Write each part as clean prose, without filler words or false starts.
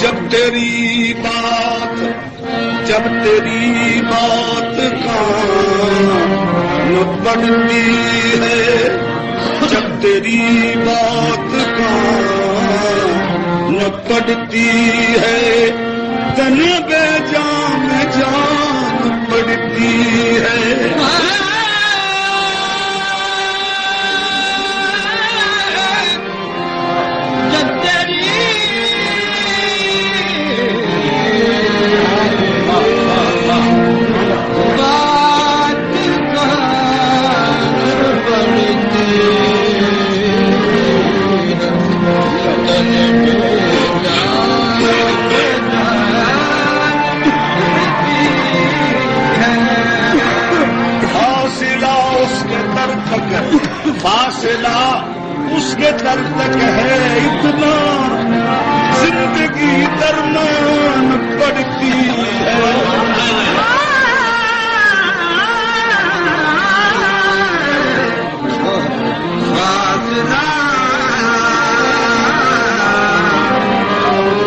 जब तेरी बात कान पड़ती है, जब तेरी बात कान पड़ती है, तन बेजान जान पड़ती है। फासला उसके दर तक है इतना, जिंदगी दरमान पड़ती है। फासला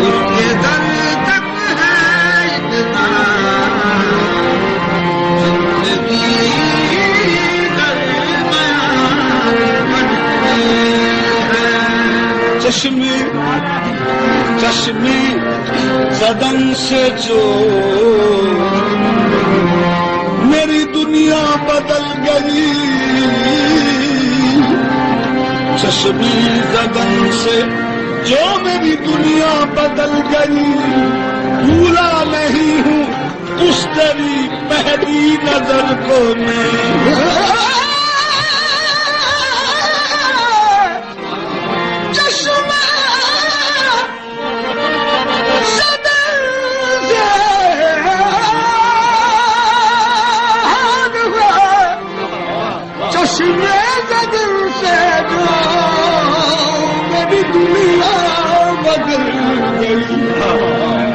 उसके दर तक है इतना, जिंदगी चश्मे चश्मे ज़दन से जो मेरी दुनिया बदल गई, चश्मे ज़दन से जो मेरी दुनिया बदल गई, भूला नहीं हूँ उस तेरी पहली नजर को मैं।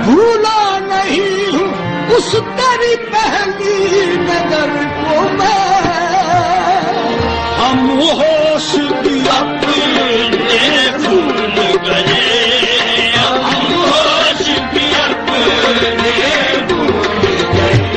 भूला नहीं हूँ उस तेरी पहली नजर को मैं। हम होश भी अपने भूल गए, हम होश भी अपने भूल गए।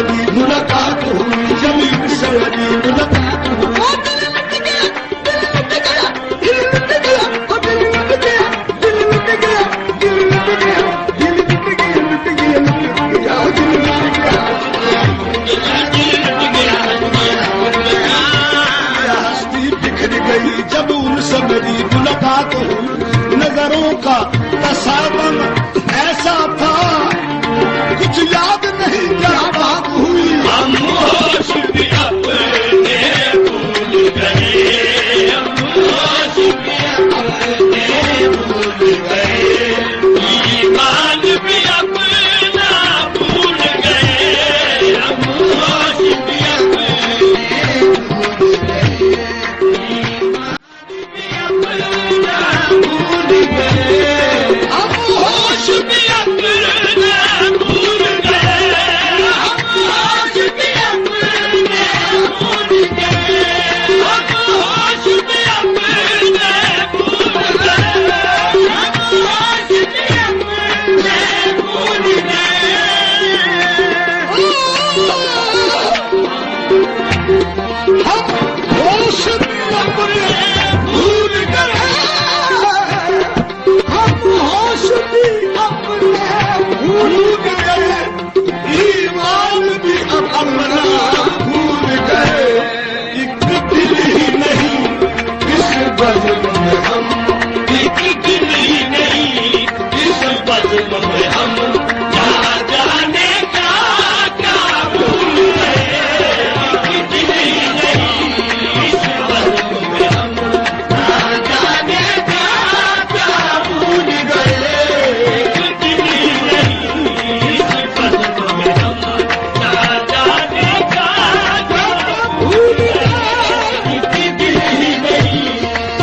सदी मुलाकात हुई, जब एक सदी मुलाकात हुई। जब उनसे मेरी मुलाकात हुई, नजरों का तसादम ऐसा था, कुछ याद नहीं क्या बात हुई। हम होश भी अपने भूल गए, हम होश भी अपने भूल गए, ईमान भी अपना भूल गए, हम होश भी अपने भूल गए, भूल गए, हम होश भी अपना भूल गए, हम होश भी अपने भूल गए, हम होश भी अपने भूल गए, हम होश भी अपने भूल गए। हम होश भी अपने भूल गए, हम होश भी अपने भूल गए, ईमान भी अपना भूल गए। एक दिल ही नहीं इस बज़्म में हम, एक दिल ही नहीं इस बज़्म में हम, ना जाने क्या क्या भूल गए, एक दिल ही नहीं इस बज़्म में हम, ना जाने क्या क्या भूल गए, एक दिल ही नहीं इस बज़्म में हम, ना जाने क्या क्या भूल गए, एक दिल ही नहीं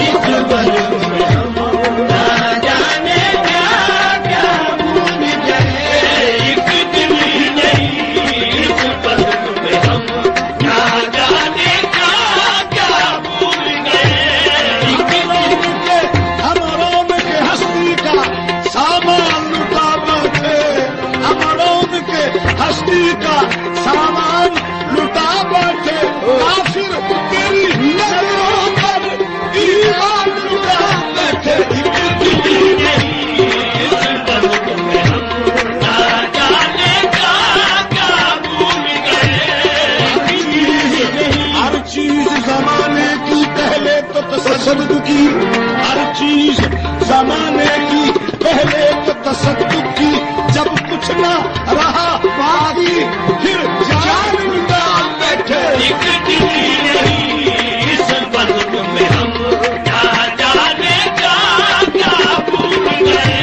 इस बज़्म में हम, ना जाने क्या क्या भूल गए, एक दिल ही नहीं इस बज़्म में हम, ना जाने क्या क्या भूल गए, एक दिल के अमरों के हस्ती का सामान लुटा बैठे, अमरों के हस्ती का सामान लुटा बैठे, काफिर तेरी नजरों पर ईमान लुटा बैठे। दिल ही नहीं इस बज़्म में हम, ना जाने क्या क्या भूल गए, एक दिल ही नहीं। हर चीज जमाने की पहले तो तसद्दुक की, हर चीज जमाने की पहले तो तसद्दुक की, जब कुछ ना रहा बाकी फिर जान लुटा बैठे। एक दिल ही नहीं इस बज़्म में हम, ना जाने क्या क्या भूल गए,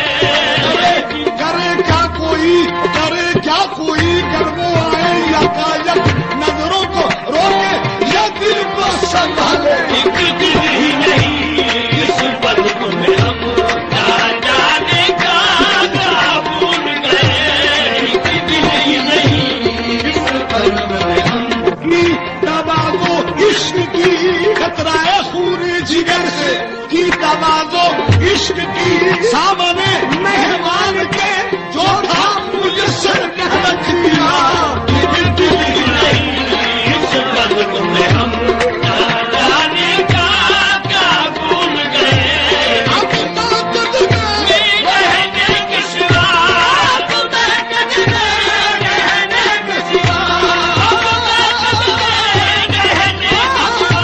करे क्या कोई, करे क्या कोई, कर वो आए या कायक, नजरों को रोके या दिल को संभाले। एक दिल ही नहीं इस बज़्म में हम, ना जाने क्या क्या भूल गए, एक दिल ही नहीं इस बज़्म में हम। की तबादो इश्क की खतराए खूनी जिगर से, की तबादो इश्क की सामने मेहमान के जो था मुझे सर कह रख दिया। एक दिल ही नहीं इस बज़्म में हम, ना जाने क्या क्या भूल गए, अब ताकत में रहने के सिवा, ताकत में रहने के सिवा, ताकत में रहने के सिवा,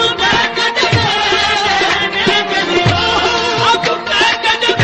ताकत में रहने के सिवा, ताकत में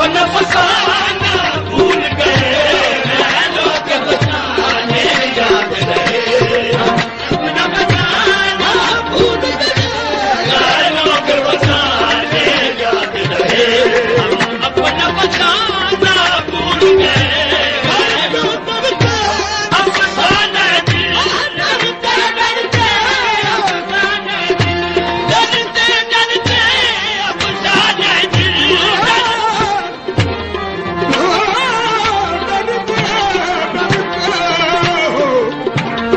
अपना फसाना भूल गए, नैनों के बचाने याद रहे। अपना बचाना भूल गए, नैनों के बचाने याद रहे। अपना बचाना भूल गए, नैनों के बचाना अफसाना दिल डरते डरते अफसाना दिल डरते डरते अफसाना दिल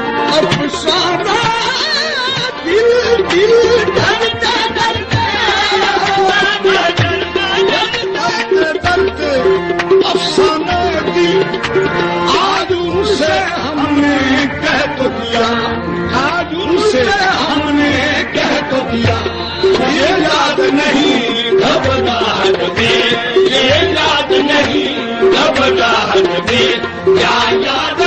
अफसाना दिल दिल डरते डरते डरते अफसाना दिल आज उनसे हमने कह तो दिया, आज उनसे हमने कह तो दिया, ये याद नहीं घबराहट में, ये याद नहीं घबराहट में, क्या याद